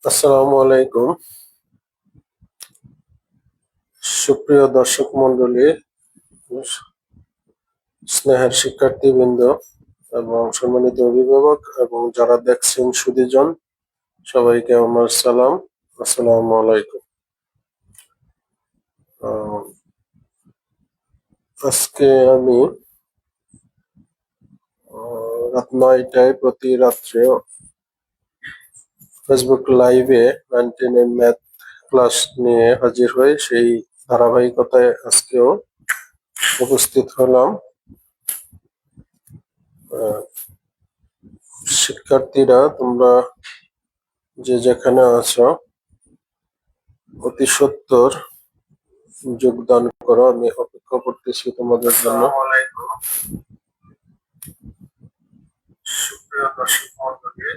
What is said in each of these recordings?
আসসালামু আলাইকুম। সুপ্রিয় দর্শক মন্ডলী, স্নেহের শিক্ষার্থীবৃন্দ এবং সম্মানিত অভিভাবক এবং যারা দেখছেন সুধীজন, সবাইকে আমার সালাম। আসসালামু আলাইকুম। আজকে আমি রাত 9টায় প্রতি রাত্রে ফেসবুক লাইভে 9 ম্যাথ ক্লাস নিয়ে হাজির হয়ে সেই ধারাবাহিকতায় আজকেও উপস্থিত হলাম। শিক্ষার্থীরা, তোমরা যে যেখানে আছো অতি সত্বর যোগদান করো, আমি অপেক্ষা করতেছি তোমাদের জন্য। সুপ্রিয় দর্শক মন্ডলী,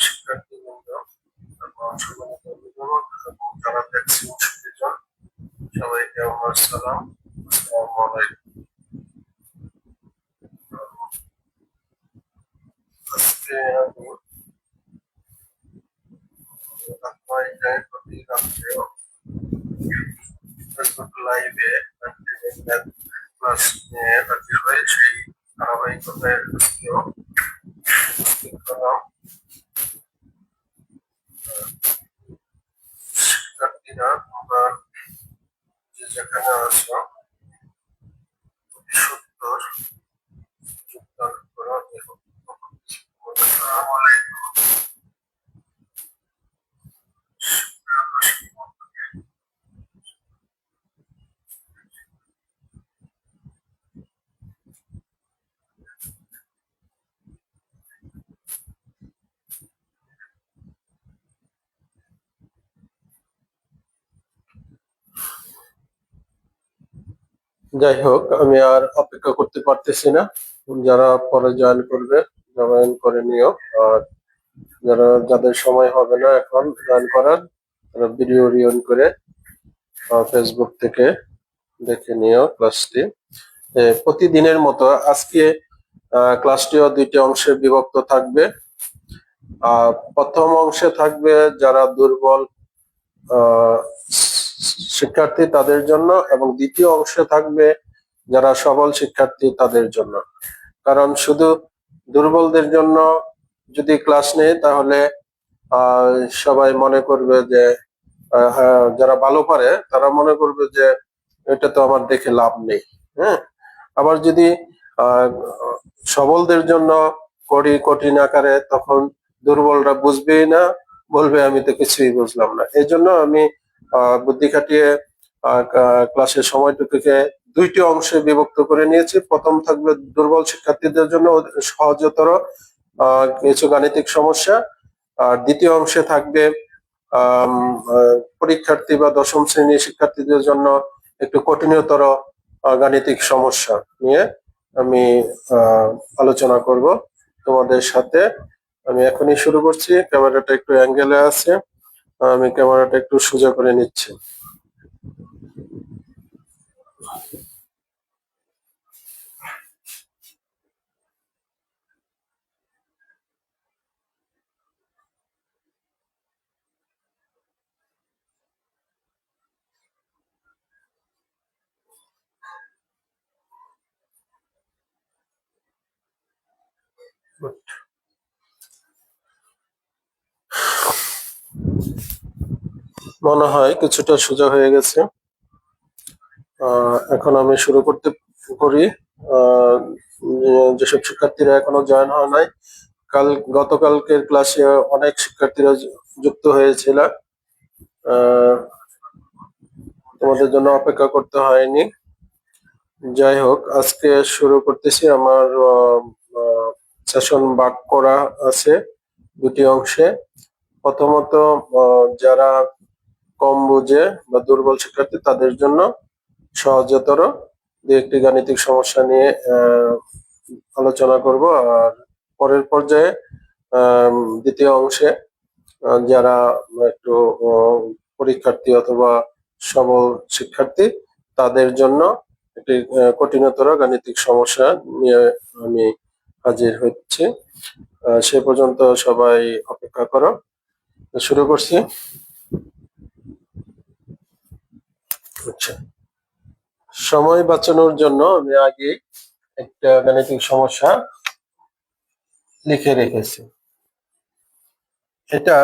শিক্ষার্থীবৃন্দ এবং সম্মানিত অভিভাবক এবং যারা দেখছেন সুধীজন, সবাইকে আমার সালাম। আসসালামু আলাইকুম। আজকে আমি রাত 9টায় প্রতি রাত্রে ফেসবুক লাইভে ক্লাস নিয়ে হাজির হয়ে সেই ধারাবাহিকতায় আজকেও উপস্থিত হলাম। শিক্ষার্থীরা, তোমরা যে যেখানে আছো অতি সত্বর যোগদান করো, আমি অপেক্ষা করতেছি তোমাদের জন্য। আসসালামু আলাইকুম। সুপ্রিয় দর্শক মন্ডলী, যাই হোক, আমি আর অপেক্ষা করতে পারতেছি না। যারা পরে জয়েন করবে জয়েন করে নিও, আর যাদের সময় হবে না এখন জয়েন করার, তারা ভিডিও রিয়ন করে ফেসবুক থেকে দেখে নিও ক্লাসটি। প্রতিদিনের মতো আজকে ক্লাসটিও 2টি অংশে বিভক্ত থাকবে। প্রথম অংশে থাকবে যারা দুর্বল শিক্ষার্থী তাদের জন্য, এবং দ্বিতীয় অংশে থাকবে যারা সবল শিক্ষার্থী তাদের জন্য। কারণ শুধু দুর্বলদের জন্য যদি ক্লাস নেই তাহলে সবাই মনে করবে যে হ্যাঁ, যারা ভালো পারে তারা মনে করবে যে এটা তো আমার দেখে লাভ নেই। হ্যাঁ, আবার যদি আহ সবলদের জন্য করি কঠিন আকারে, তখন দুর্বলরা বুঝবেই না, বলবে আমি তো কিছুই বুঝলাম না। এই জন্য আমি বুদ্ধি খাটিয়ে ক্লাসের সময়টুকুকে 2টি অংশে বিভক্ত করে নিয়েছি। প্রথম থাকবে দুর্বল শিক্ষার্থীদের জন্য সহজতর কিছু গাণিতিক সমস্যা, আর দ্বিতীয় অংশে থাকবে পরীক্ষার্থী বা 10ম শ্রেণীর শিক্ষার্থীদের জন্য একটু কঠিনতর গাণিতিক সমস্যা নিয়ে আমি আলোচনা করব তোমাদের সাথে। আমি এখনই শুরু করছি। ক্যামেরাটা একটু অ্যাঙ্গেলে আছে, আমি ক্যামেরাটা একটু সোজা করে নিচ্ছি। মনে হয় কিছুটা সোজা হয়ে গেছে। এখন আমি শুরু করি। যেসব শিক্ষার্থীরা এখনো জয়েন হয় নাই, গতকালকের ক্লাসে অনেক শিক্ষার্থীরা যুক্ত হয়েছিল, তোমাদের জন্য অপেক্ষা করতে হয়নি। যাই হোক, আজকে শুরু করতেছি। আমার সেশন ভাগ করা আছে 2টি অংশে। প্রথমত যারা কম বুঝে বা দুর্বল শিক্ষার্থী তাদের জন্য সহজতর 2-1টি গাণিতিক সমস্যা নিয়ে আলোচনা করব। আর পরের পর্যায়ে দ্বিতীয় অংশে যারা একটু পরীক্ষার্থী অথবা সবল শিক্ষার্থী তাদের জন্য একটি কঠিনতর গাণিতিক সমস্যা নিয়ে আমি হাজির হচ্ছি। সে পর্যন্ত সবাই অপেক্ষা করো। শুরু করছি। আচ্ছা, সময় বাঁচানোর জন্য আমি আগে একটা গাণিতিক সমস্যা লিখে রেখেছি। এটা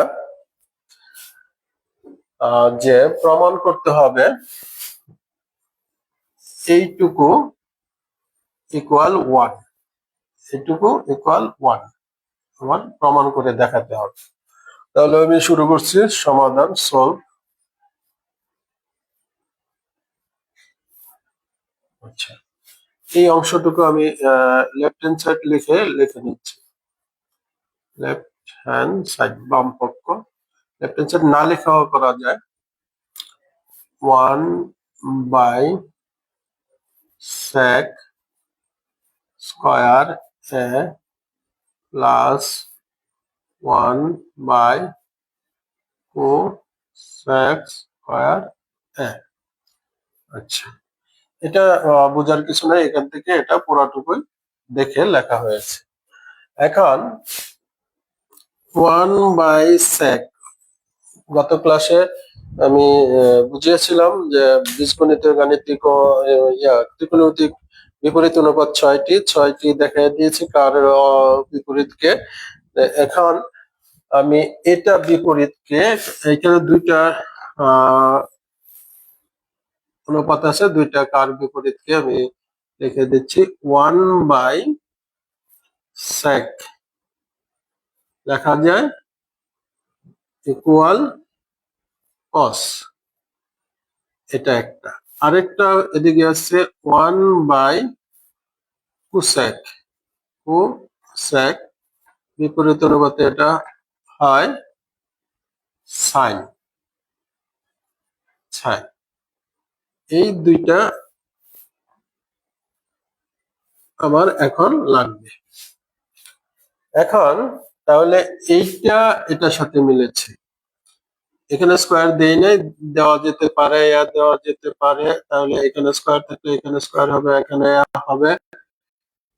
যে প্রমাণ করতে হবে এইটুকু ইকুয়াল 1, এইটুকু ইকুয়াল 1 আমার প্রমাণ করে দেখাতে হবে। তাহলে আমি শুরু করছি সমাধান সলভ। আচ্ছা, এই অংশটুকু আমি লেফট হ্যান্ড সাইড লিখে নিচ্ছি। লেফট হ্যান্ড সাইড, বাম পক্ষ। লেফট হ্যান্ড সাইড না লেখাও করা যায়। 1/sec square a plus 1/cosec square a। আচ্ছা, এটা বোঝার কিছু নাই, এখান থেকে এটা পুরাটুকুই দেখে লেখা হয়েছে। এখন 1/sec, গত ক্লাসে আমি বুঝিয়েছিলাম যে বীজগণিতের গাণিতিক ও ত্রিকোণমিতিক বিপরীত অনুপাত 6টি দেখাই দিয়েছি কার বিপরীতকে। এখন আমি এটা বিপরীতকে, এখানে দুইটা অনুপাত আছে, দুইটা কার বিপরীতকে আমি লিখে দিচ্ছি। 1/sec লেখা যায় ইকুয়াল cos, এটা একটা। আরেকটা এদিকে আছে 1/cosec, বিপরীত অনুপাতে এটা হয় সাইন। এই দুইটা আমার এখন লাগবে। এখন তাহলে এইটা এটার সাথে মিলেছে, এখানে স্কয়ার দেই নাই, দেওয়া যেতে পারে, দেওয়া যেতে পারে। তাহলে এখানে স্কয়ার থাকলে এখানে স্কয়ার হবে, এখানে হবে,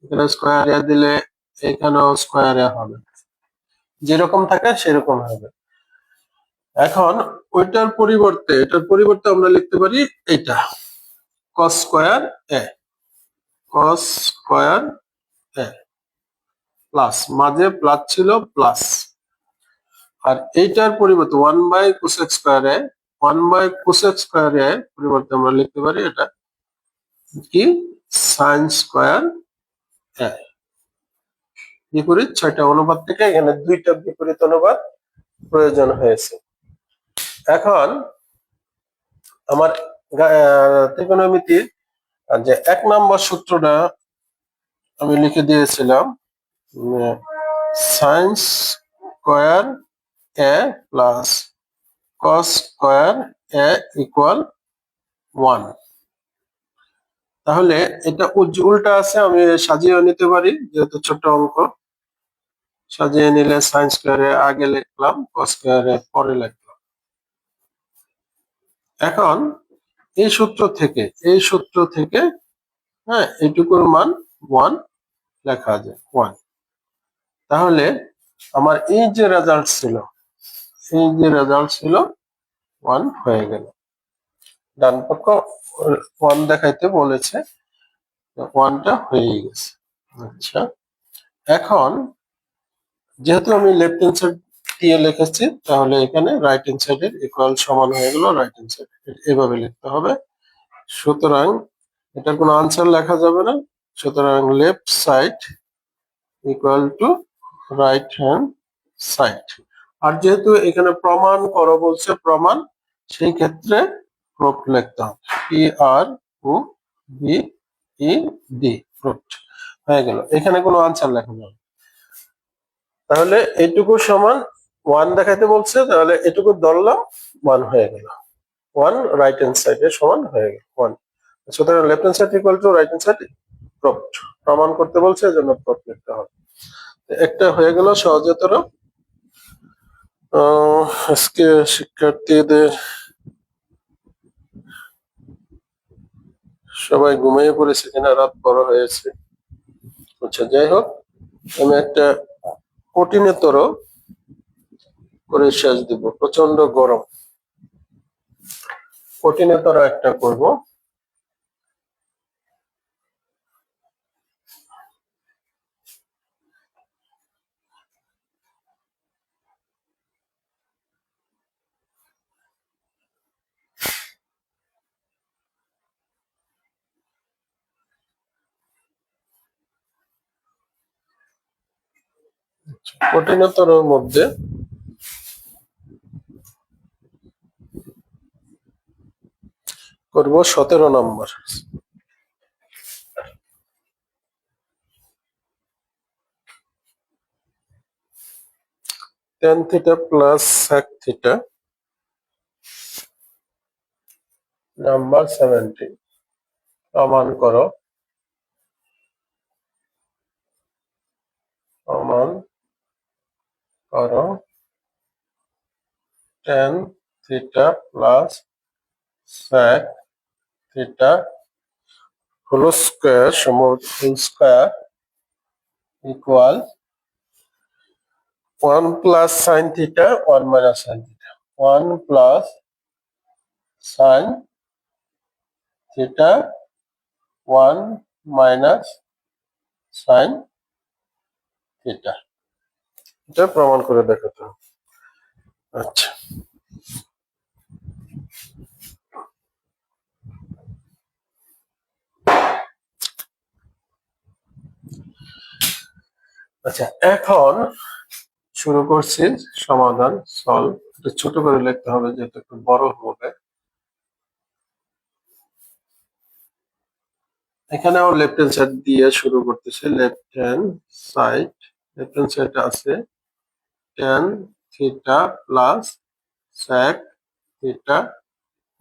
এখানে স্কয়ার দিলে এখানেও স্কয়ার হবে, যেরকম থাকে সেরকম হবে। এখন ওইটার পরিবর্তে এটার পরিবর্তে আমরা লিখতে পারি এটা cos square a, cos square a plus, মাঝে প্লাস ছিল প্লাস। আর এইটার পরিবর্তে 1/cosec square a, 1/cosec square a পরিবর্তে আমরা লিখতে পারি এটা কি sin স্কয়ার a। বিপরীত 6টা অনুপাত থেকে এখানে দুইটা বিপরীত অনুপাত প্রয়োজন হয়েছে। এখন আমার ত্রিকোণমিতির যে 1 নম্বর সূত্রটা আমি লিখে দিয়েছিলাম, sin square a plus cos square a equal 1। তাহলে এটা উল্টা আছে, আমি সাজিয়ে নিতে পারি, যেহেতু ছোট অঙ্ক। সাজিয়ে নিলে sin স্কয়ার a আগে লিখলাম, cos স্কয়ার a পরে লিখলাম। এখন এই সূত্র থেকে হ্যাঁ এইটুকুর মান 1 লেখা যায়, 1। তাহলে আমার এই যে রেজাল্ট ছিল 1 হয়ে গেল। ডান পক্ষ 1 দেখাইতে বলেছে, 1টা হয়ে গেছে। আচ্ছা, এখন যেহেতু আমি লেফট হ্যান্ড সাইড দিয়ে লিখেছি, তাহলে এখানে রাইট হ্যান্ড সাইডের ইকুয়াল সমান হয়ে গেল। রাইট হ্যান্ড সাইড এভাবে লিখতে হবে। সুতরাং এটার কোনো আনসার লেখা যাবে না, সুতরাং left side equal to right hand side. আর যেহেতু এখানে প্রমাণ করো বলছে, প্রমাণ, সেই ক্ষেত্রে প্রুফ লিখতে হবে, PROVED, প্রুফ হয়ে গেল। এখানে কোনো আনসার লেখা যাবে। তাহলে এইটুকু সমান 1 দেখাইতে বলছে, তাহলে এটুকু ধরলাম 1 হয়ে গেল। 1 রাইট হ্যান্ড সাইডে সমান হয়ে গেল 1। সুতরাং left hand side equal to right hand side, proof. প্রমাণ করতে বলছে, এজন্য প্রুফ লিখতে হবে। একটা হয়ে গেল সহজতর। আজকে শিক্ষার্থীদের সবাই ঘুমিয়ে পড়েছে কিনা, রাত বড় হয়েছে। আচ্ছা, যাই হোক, আমি একটা কঠিনতর করে শেষ দিব। প্রচন্ড গরম, কঠিনতর একটা করব। কঠিনতর মধ্যে করব 17 নম্বর। tan theta plus sec theta number 70 প্রমাণ করো। প্রমাণ করো tan theta plus sec theta whole square সমগ্র whole square equal 1 plus sin theta 1 minus sin theta 1 plus sin theta 1 minus sin theta. এটা প্রমাণ করে দেখাতে হবে। আচ্ছা, আচ্ছা এখন শুরু করছি সমাধান সলভ। এটা ছোট করে লিখতে হবে যেহেতু একটু বড় হবে। এখানেও লেফট হ্যান্ড সাইড দিয়ে শুরু করতেছি। লেফট হ্যান্ড সাইড আছে tan theta plus sec theta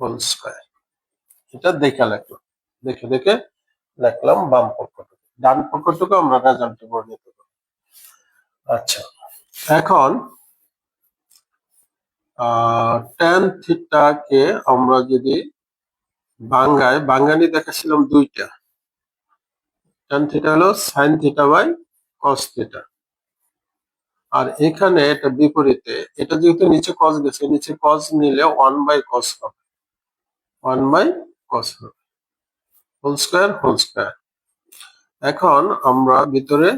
whole square. এটা দেখে লিখলাম, দেখে দেখে লিখলাম বাম পক্ষটুকু, ডান পক্ষটুকু আমরা রেজাল্টে বর্ণিত করব। আচ্ছা এখন tan থিটা কে আমরা যদি বাঙ্গানি দেখাছিলাম দুইটা। tan থিটা হলো sin theta by cos theta, আর এখানে এটা বিপরীতে। এটা যেহেতু নিচে cos গেছে, নিচে cos নিলে 1 বাই cos হবে, 1 বাই cos হবে হোল স্কয়ার। এখন আমরা ভিতরে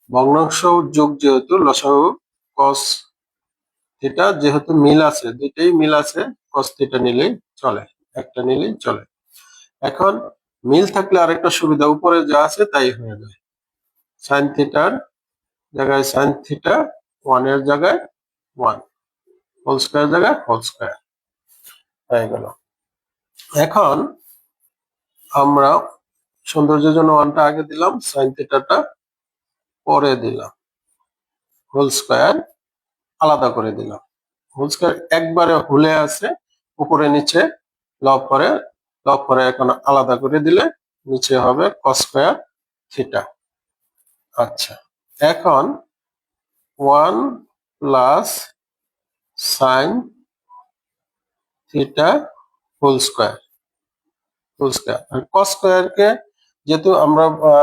ভগ্নাংশ যোগ যেহেতু লসাগু cos থিটা যেহেতু মিল আছে, দুইটাই মিল আছে, cos থিটা নিলেই চলে, একটা নিলেই চলে। এখন মিল থাকলে আরেকটা সুবিধা, উপরে যা আছে তাই হয়ে যায়। sin থিটার জায়গায় sin থিটা, 1 এর জায়গায় 1, হোল স্কয়ার জায়গায় হোল স্কয়ার হয়ে গেল। এখন আমরা সৌন্দর্যের জন্য 1টা আগে দিলাম, sin থিটাটা পরে দিলাম, হোল স্কয়ার আলাদা করে দিলাম। হোল স্কয়ার একবারে হুলে আছে, উপরে নিচে লব পরে এখন আলাদা করে দিলে নিচে হবে cos স্কয়ার থিটা। আচ্ছা এখন 1 plus sin theta whole square আর cos স্কয়ার কে যেহেতু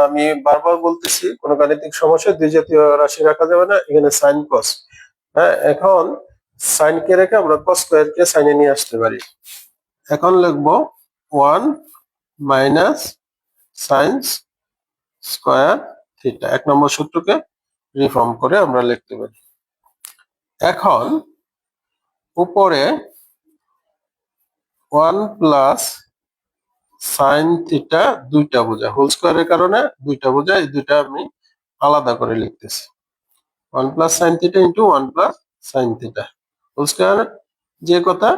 আমি বারবার বলতেছি কোন গাণিতিক সমস্যায় দুই জাতীয় রাশি রাখা যাবে না, এখানে sin cos। হ্যাঁ, এখন sin কে রেখে আমরা cos স্কয়ার কে সাইনে নিয়ে আসতে পারি। এখন লিখবো 1 মাইনাস sin স্কয়ার থিটা, 1 নম্বর সূত্রকে রিফর্ম করে আমরা লিখতে পারি। এখন উপরে 1 প্লাস sin থিটা দুইটা বোঝায়, হোল স্কয়ারের কারণে দুইটা বোঝায়, এই দুইটা আমি আলাদা করে লিখতেছি। 1 plus sin theta into 1 plus sin theta whole square, যে কথা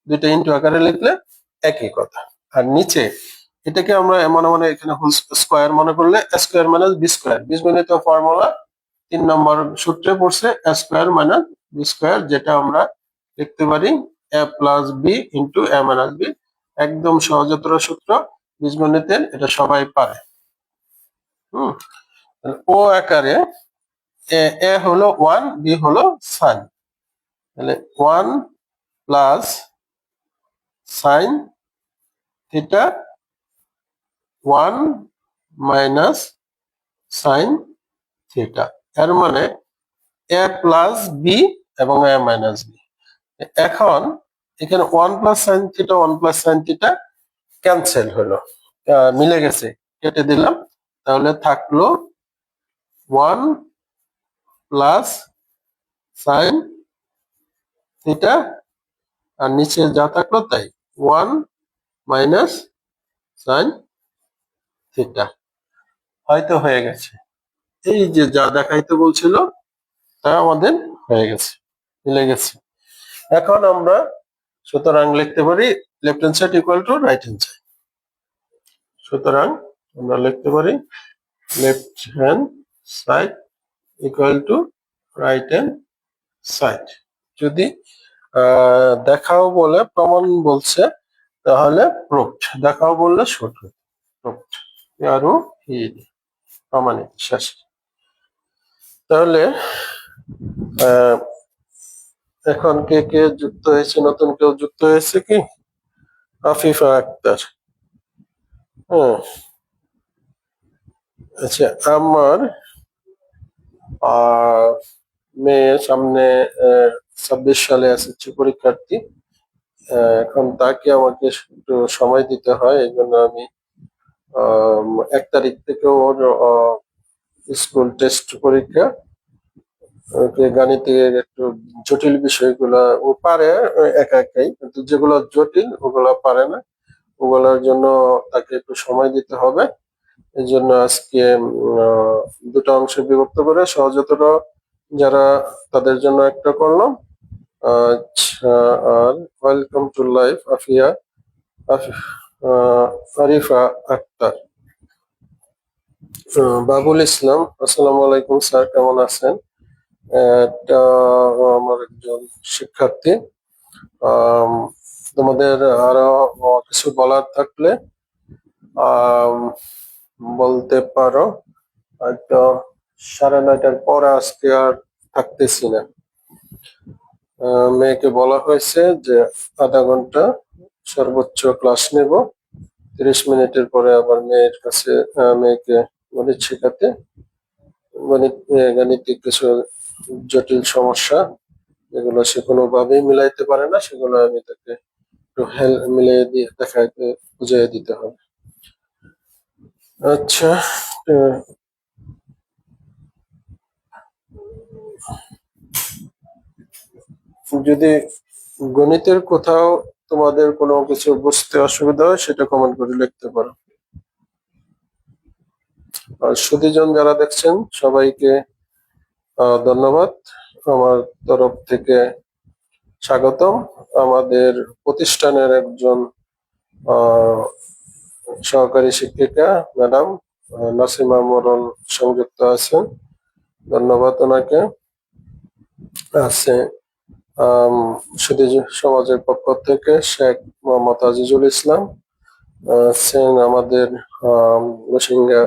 দুইটা ইন্টু আকারে লিখলে একই কথা। আর নিচে এটাকে আমরা মনে এখানে হোল স্কয়ার মনে করলে a square minus b square, বীজগণিত ফর্মুলা 3 নম্বর সূত্রে পড়ছে a square minus b square, যেটা আমরা লিখতে পারি a plus b into a minus b। একদম সহজতর সূত্র বীজগণিতের, এটা সবাই পারে। ও আকারে এ হলো 1, বি হলো sin, তাহলে 1 plus sin theta 1 minus sin theta. এর মানে এ প্লাস বি এবং এ মাইনাস বি। এখন এখানে 1 plus sine theta 1 plus sine theta cancel হলো, মিলে গেছে, কেটে দিলাম। তাহলে থাকলো 1 প্লাস সাইন থিটা, আর নিচে যা থাকলো তাই 1 মাইনাস সাইন থিটা। হয়তো হয়ে গেছে, এই যে যা দেখাইতে বলছিল তা আমাদের হয়ে গেছে, মিলে গেছে। এখন আমরা সুতরাং লিখতে পারি left hand side equal to right hand side. সুতরাং আমরা লিখতে পারি left hand side equal to right hand side. যদি দেখাও বলে প্রমাণ বলছে তাহলে প্রুফড, দেখাও বললে শুট, প্রুফড আরো প্রমাণিত, শেষ। তাহলে এখন কে কে যুক্ত হয়েছে, নতুন কেউ যুক্ত হয়েছে কি? আফিফা আক্তার। হ্যাঁ, আচ্ছা। আমার মেয়ে সামনে 26 সালে এসএসসি পরীক্ষার্থী। এখন তাকে আমাকে একটু সময় দিতে হয়, এই জন্য আমি 1 তারিখ থেকে ওর স্কুল টেস্ট পরীক্ষা, ওকে গণিতের একটু জটিল বিষয়গুলা ও পারে একা একাই, কিন্তু যেগুলো জটিল ওগুলা পারে না, ওগুলোর জন্য তাকে একটু সময় দিতে হবে। এই জন্য আজকে দুটো অংশে বিভক্ত করে সহজতর যারা তাদের জন্য একটা করলাম। আচ্ছা, আর welcome to life Afia Arifa Akter. Babul Islam, আসসালামু আলাইকুম স্যার, কেমন আছেন? এটা আমার একজন শিক্ষার্থী। তোমাদের আরো কিছু বলার থাকলে বলতে পারো। হয়তো 9:30টার পর আজকে আর থাকতেছি না। মেয়েকে বলা হয়েছে যে আধা ঘন্টা সর্বোচ্চ ক্লাস নেব, 30 মিনিটের পরে আবার মেয়ের কাছে মেয়েকে গণিত শেখাতে, গাণিতিক কিছু জটিল সমস্যা যেগুলো সে কোনোভাবেই মিলাইতে পারে না, সেগুলো আমি তাকে একটু হেল্প মিলিয়ে দিয়ে দেখাইতে বুঝিয়ে দিতে হবে। আচ্ছা, যদি গণিতের কোথাও তোমাদের কোনো কিছু বুঝতে অসুবিধা হয় সেটা কমেন্ট করে লিখতে পারো। আর সুধীজন যারা দেখছেন সবাইকে ধন্যবাদ, আমার তরফ থেকে স্বাগতম। আমাদের প্রতিষ্ঠানের একজন সহকারী শিক্ষিকা ম্যাডাম নাসিমা মোরল সংযুক্ত আছেন, ধন্যবাদ ওনাকে। আছে সুধী সমাজের পক্ষ থেকে শেখ মোহাম্মদ আজিজুল ইসলাম আছেন, আমাদের বসিঙ্গা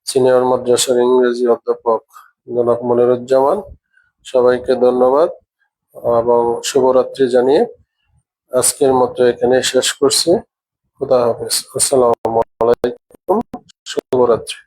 সিনিয়র মাদ্রাসার ইংরেজি অধ্যাপক জনাব মনিরুজ্জামান। সবাইকে ধন্যবাদ এবং শুভরাত্রি জানিয়ে আজকের মতো এখানে শেষ করছি। খুদা হাফেজ, আসসালামু আলাইকুম, শুভরাত্রি।